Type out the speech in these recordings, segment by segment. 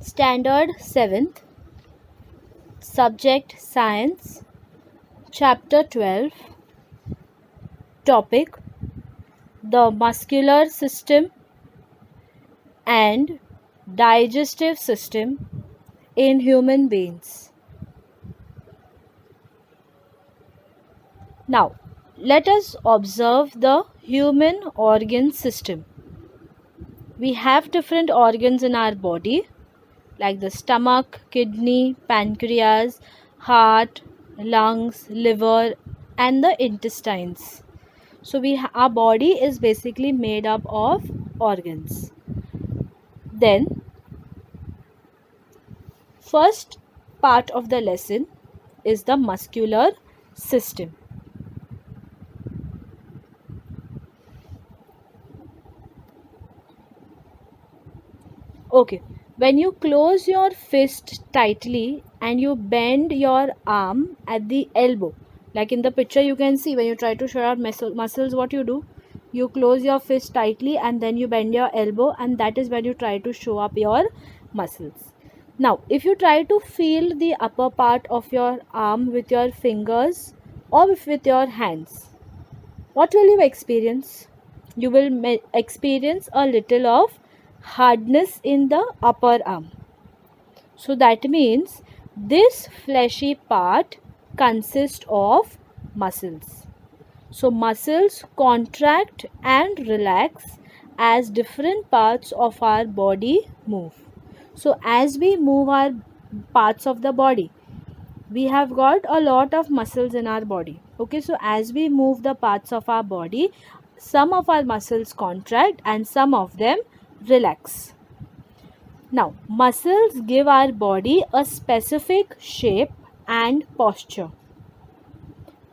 Standard 7th, Subject Science, Chapter 12, Topic The Muscular System and Digestive System in Human Beings. Now, let us observe the human organ system. We have different organs in our body, like the stomach, kidney, pancreas, heart, lungs, liver, and the intestines. So our body is basically made up of organs. Then first part of the lesson is the muscular system. Okay, when you close your fist tightly and you bend your arm at the elbow, like in the picture you can see, when you try to show out muscles, what you do? You close your fist tightly and then you bend your elbow, and that is when you try to show up your muscles. Now, if you try to feel the upper part of your arm with your fingers or with your hands, what will you experience? You will experience a little of hardness in the upper arm. So that means this fleshy part consists of muscles. So muscles contract and relax as different parts of our body move. So as we move our parts of the body, we have got a lot of muscles in our body. Okay, so as we move the parts of our body, some of our muscles contract and some of them relax. Now, muscles give our body a specific shape and posture.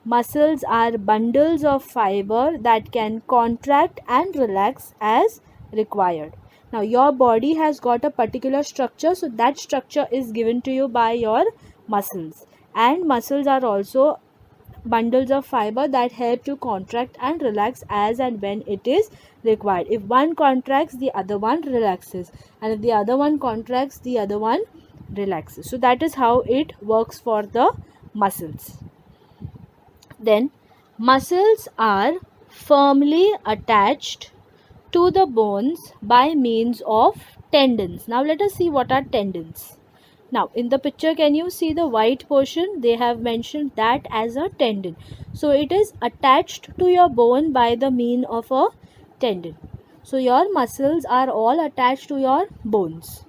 Muscles are bundles of fiber that can contract and relax as required. Now, your body has got a particular structure, so that structure is given to you by your muscles. And muscles are also bundles of fiber that help to contract and relax as and when it is required. If one contracts, the other one relaxes, and if the other one contracts, the other one relaxes. So that is how it works for the muscles. Then muscles are firmly attached to the bones by means of tendons. Now let us see what are tendons. Now in the picture, can you see the white portion? They have mentioned that as a tendon. So it is attached to your bone by the mean of a tendon. So your muscles are all attached to your bones.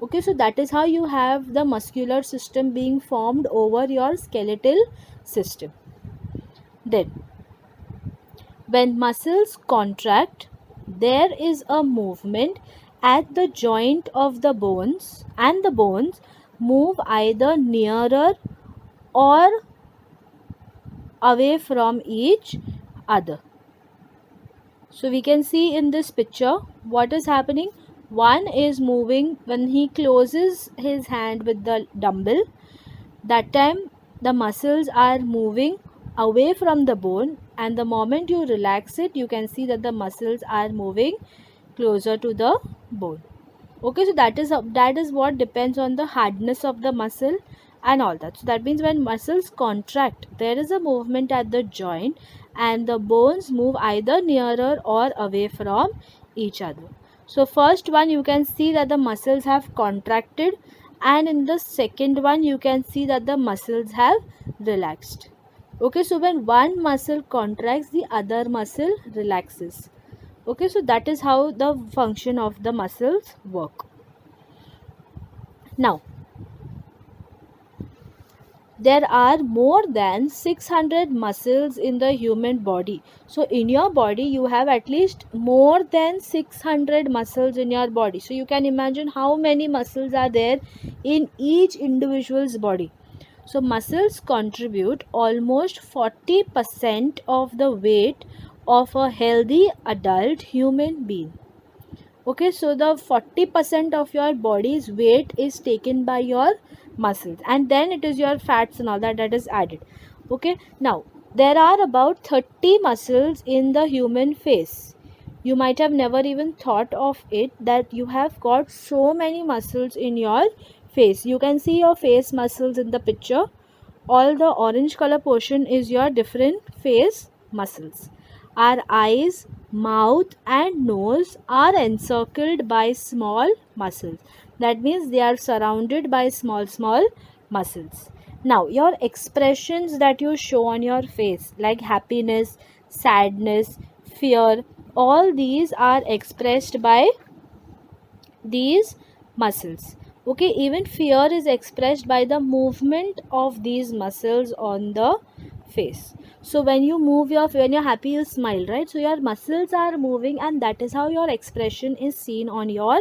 Okay, so that is how you have the muscular system being formed over your skeletal system. Then when muscles contract, there is a movement at the joint of the bones, and the bones move either nearer or away from each other. So we can see in this picture what is happening. One is moving when he closes his hand with the dumbbell. That time the muscles are moving away from the bone, and the moment you relax it, you can see that the muscles are moving closer to the bone. Okay, so that is what depends on the hardness of the muscle and all that. So that means when muscles contract, there is a movement at the joint and the bones move either nearer or away from each other. So first one, you can see that the muscles have contracted, and in the second one you can see that the muscles have relaxed. Okay, so when one muscle contracts, the other muscle relaxes. Okay, so that is how the function of the muscles work. Now, there are more than 600 muscles in the human body. So in your body you have at least more than 600 muscles in your body. So you can imagine how many muscles are there in each individual's body. So muscles contribute almost 40% of the weight of a healthy adult human being. Okay, so the 40% of your body's weight is taken by your muscles, and then it is your fats and all that is added. Okay, now there are about 30 muscles in the human face. You might have never even thought of it that you have got so many muscles in your face. You can see your face muscles in the picture. All the orange color portion is your different face muscles. Our eyes, mouth and nose are encircled by small muscles. That means they are surrounded by small muscles. Now your expressions that you show on your face, like happiness, sadness, fear, all these are expressed by these muscles. Okay, even fear is expressed by the movement of these muscles on the face. So when you move your, when you're happy, you smile, right? So your muscles are moving, and that is how your expression is seen on your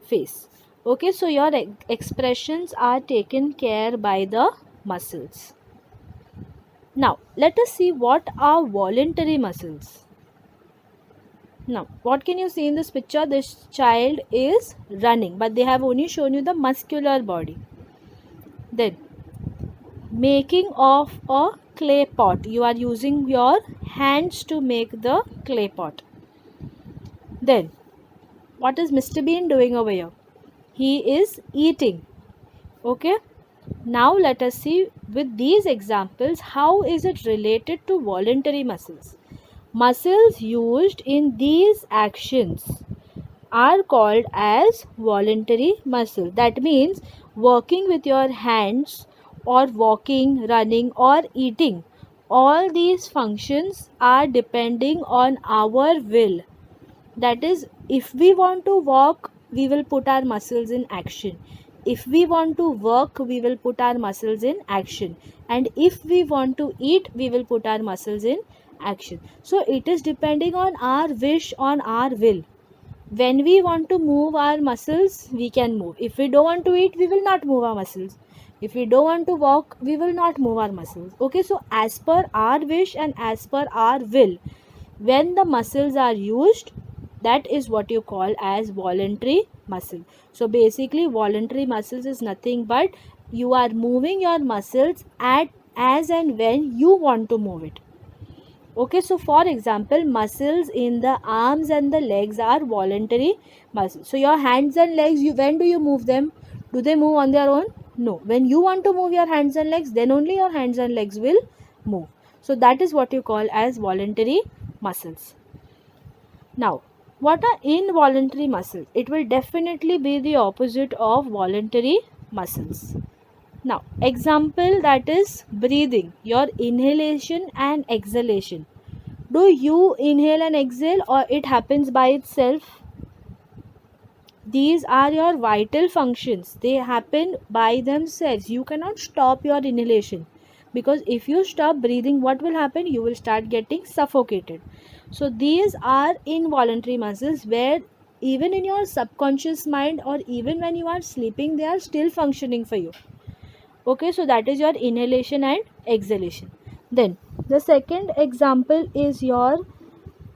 face. Okay, so your expressions are taken care by the muscles. Now let us see what are voluntary muscles. Now, what can you see in this picture? This child is running, but they have only shown you the muscular body. Then, making of a clay pot. You are using your hands to make the clay pot. Then, what is Mr. Bean doing over here? He is eating. Okay. Now, let us see with these examples how is it related to voluntary muscles. Muscles used in these actions are called as voluntary muscle. That means working with your hands or walking, running or eating. All these functions are depending on our will. That is, if we want to walk, we will put our muscles in action. If we want to work, we will put our muscles in action. And if we want to eat, we will put our muscles in action. So it is depending on our wish, on our will. When we want to move our muscles, we can move. If we don't want to eat, we will not move our muscles. If we don't want to walk, we will not move our muscles. Okay, so as per our wish and as per our will, when the muscles are used, that is what you call as voluntary muscle. So basically voluntary muscles is nothing but you are moving your muscles at as and when you want to move it. Okay, so for example, muscles in the arms and the legs are voluntary muscles. So your hands and legs, when do you move them? Do they move on their own? No. When you want to move your hands and legs, then only your hands and legs will move. So that is what you call as voluntary muscles. Now, what are involuntary muscles? It will definitely be the opposite of voluntary muscles. Now, example, that is breathing, your inhalation and exhalation. Do you inhale and exhale or it happens by itself? These are your vital functions. They happen by themselves. You cannot stop your inhalation, because if you stop breathing, what will happen? You will start getting suffocated. So these are involuntary muscles where even in your subconscious mind or even when you are sleeping, they are still functioning for you. Okay, so that is your inhalation and exhalation. Then the second example is your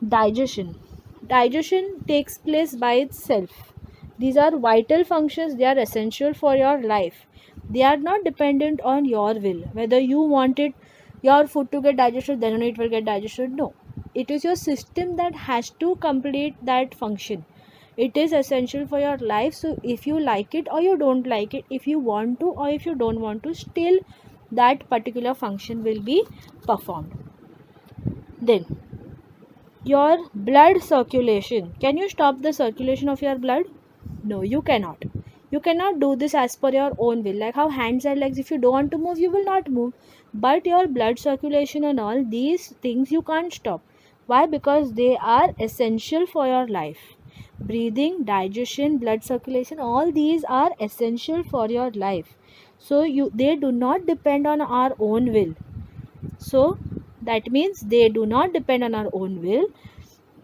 digestion. Digestion takes place by itself. These are vital functions, they are essential for your life. They are not dependent on your will. Whether you wanted your food to get digested, then only it will get digested. No. It is your system that has to complete that function. It is essential for your life. So if you like it or you don't like it, if you want to or if you don't want to, still that particular function will be performed. Then your blood circulation. Can you stop the circulation of your blood? No, you cannot. You cannot do this as per your own will. Like how hands and legs, if you don't want to move, you will not move. But your blood circulation and all these things you can't stop. Why? Because they are essential for your life. Breathing, digestion, blood circulation, all these are essential for your life. So they do not depend on our own will. So that means they do not depend on our own will.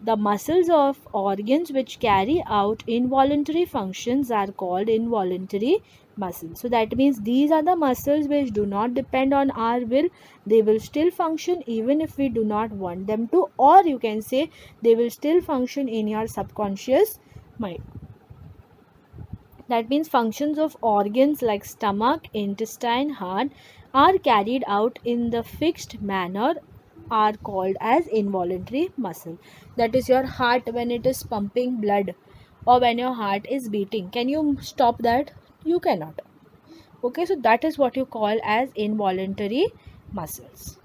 The muscles of organs which carry out involuntary functions are called involuntary muscles. So that means these are the muscles which do not depend on our will. They will still function even if we do not want them to, or you can say they will still function in your subconscious mind. That means functions of organs like stomach, intestine, heart are carried out in the fixed manner are called as involuntary muscle. That is your heart when it is pumping blood or when your heart is beating. Can you stop that? You cannot. Okay, so that is what you call as involuntary muscles.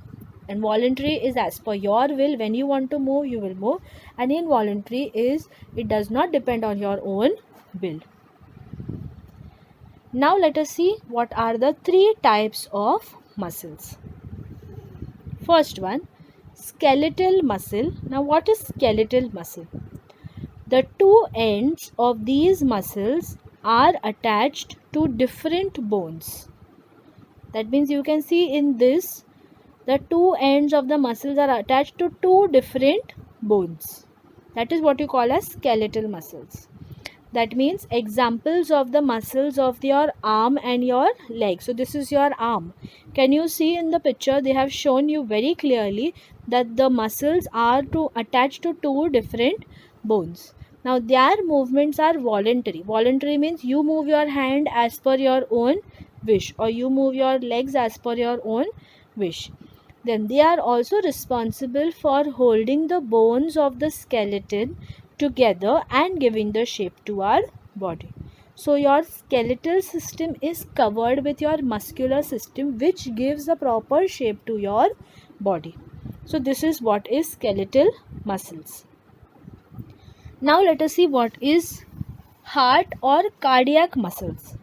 And voluntary is as per your will. When you want to move, you will move. And involuntary is it does not depend on your own will. Now let us see what are the three types of muscles. First one, skeletal muscle. Now what is skeletal muscle? The two ends of these muscles are attached to different bones. That means you can see in this, the two ends of the muscles are attached to two different bones. That is what you call as skeletal muscles. That means examples of the muscles of your arm and your leg. So this is your arm. Can you see in the picture they have shown you very clearly that the muscles are attached to two different bones. Now their movements are voluntary. Voluntary means you move your hand as per your own wish or you move your legs as per your own wish. Then they are also responsible for holding the bones of the skeleton together and giving the shape to our body. So your skeletal system is covered with your muscular system which gives the proper shape to your body. So this is what is skeletal muscles. Now let us see what is heart or cardiac muscles.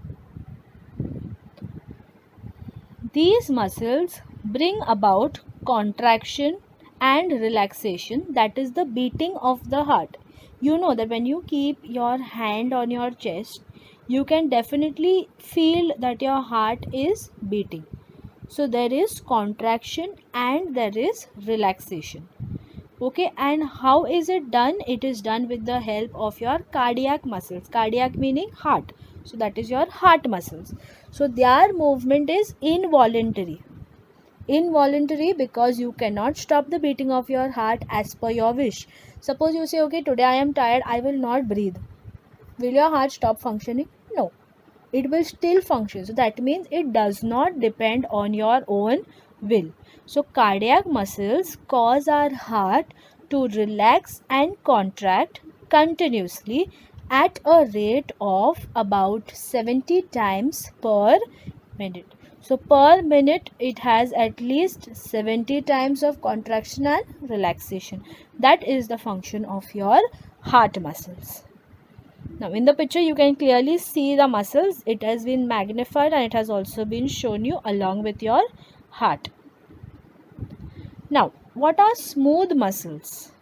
These muscles bring about contraction and relaxation, that is the beating of the heart. You know that when you keep your hand on your chest, you can definitely feel that your heart is beating. So there is contraction and there is relaxation. Okay, and how is it done? It is done with the help of your cardiac muscles. Cardiac meaning heart. So that is your heart muscles. So their movement is involuntary. Involuntary because you cannot stop the beating of your heart as per your wish. Suppose you say, okay, today I am tired, I will not breathe. Will your heart stop functioning? No. It will still function. So that means it does not depend on your own will. So cardiac muscles cause our heart to relax and contract continuously at a rate of about 70 times per minute. So per minute it has at least 70 times of contraction and relaxation. That is the function of your heart muscles. Now in the picture you can clearly see the muscles. It has been magnified and it has also been shown you along with your heart. Now what are smooth muscles?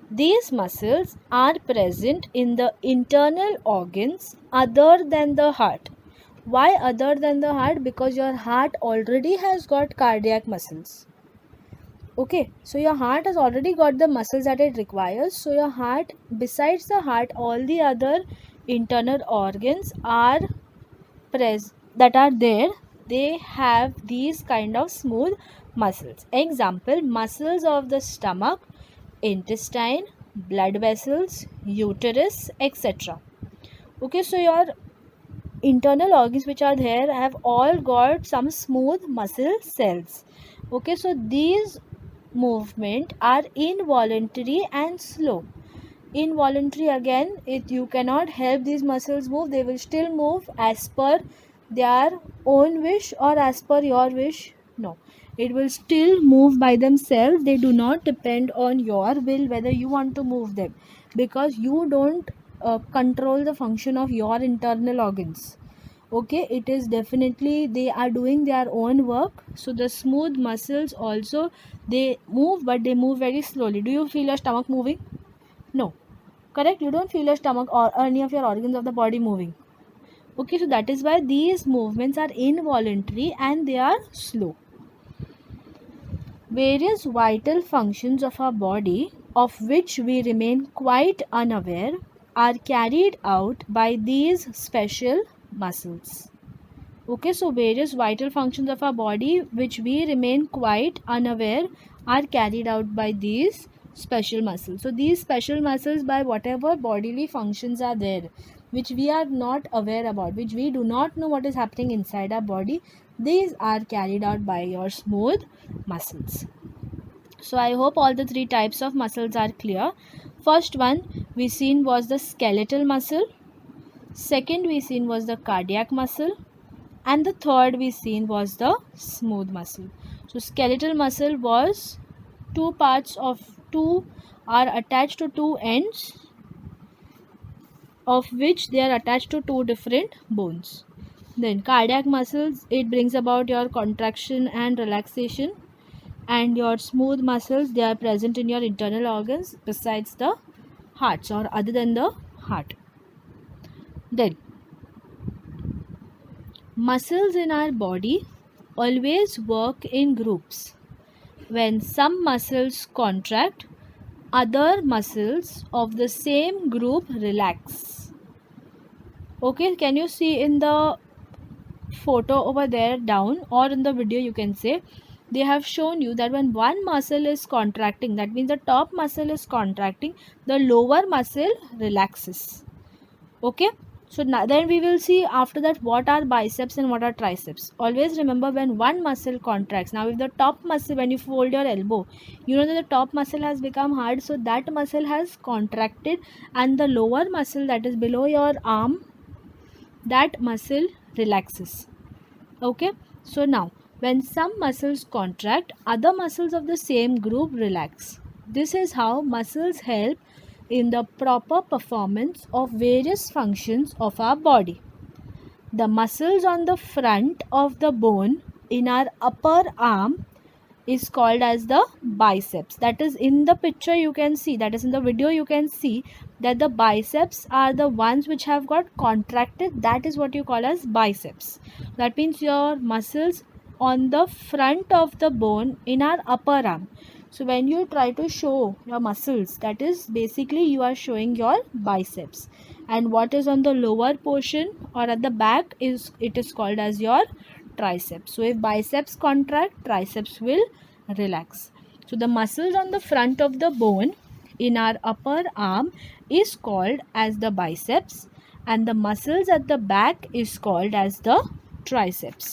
These muscles are present in the internal organs other than the heart. Why other than the heart? Because your heart already has got cardiac muscles. Okay, so your heart has already got the muscles that it requires. So your heart, besides the heart, all the other internal organs are that are there. They have these kind of smooth muscles. Example, muscles of the stomach, intestine, blood vessels, uterus, etc. Okay, so your internal organs which are there have all got some smooth muscle cells. Okay, so these movement are involuntary and slow. Involuntary again, you cannot help these muscles move, they will still move as per their own wish or as per your wish. No, it will still move by themselves. They do not depend on your will whether you want to move them, because you don't control the function of your internal organs. Okay, it is definitely they are doing their own work. So the smooth muscles also, they move but they move very slowly. Do you feel your stomach moving? No, correct, you don't feel your stomach or any of your organs of the body moving. Okay, so that is why these movements are involuntary and they are slow. Various vital functions of our body, of which we remain quite unaware, are carried out by these special muscles. Okay, so various vital functions of our body which we remain quite unaware are carried out by these special muscles. So these special muscles, by whatever bodily functions are there which we are not aware about, which we do not know what is happening inside our body, These are carried out by your smooth muscles. So I hope all the three types of muscles are clear. First one we seen was the skeletal muscle. Second we seen was the cardiac muscle. And the third we seen was the smooth muscle. So skeletal muscle was two are attached to two ends, of which they are attached to two different bones. Then cardiac muscles, it brings about your contraction and relaxation, and your smooth muscles, they are present in your internal organs besides the hearts or other than the heart. Then muscles in our body always work in groups. When some muscles contract, other muscles of the same group relax. Okay, can you see in the photo over there down, or in the video you can say, they have shown you that when one muscle is contracting, that means the top muscle is contracting, the lower muscle relaxes. Okay, so now then we will see after that what are biceps and what are triceps. Always remember, when one muscle contracts, now if the top muscle, when you fold your elbow, you know that the top muscle has become hard, so that muscle has contracted, and the lower muscle that is below your arm, that muscle relaxes. Okay, so now when some muscles contract, other muscles of the same group relax. This is how muscles help in the proper performance of various functions of our body. The muscles on the front of the bone in our upper arm is called as the biceps. That is in the picture you can see, that is in the video you can see that the biceps are the ones which have got contracted. That is what you call as biceps. That means your muscles on the front of the bone in our upper arm. So when you try to show your muscles, that is basically you are showing your biceps. And what is on the lower portion or at the back is, it is called as your triceps. So if biceps contract, triceps will relax. So the muscles on the front of the bone in our upper arm is called as the biceps, and the muscles at the back is called as the triceps.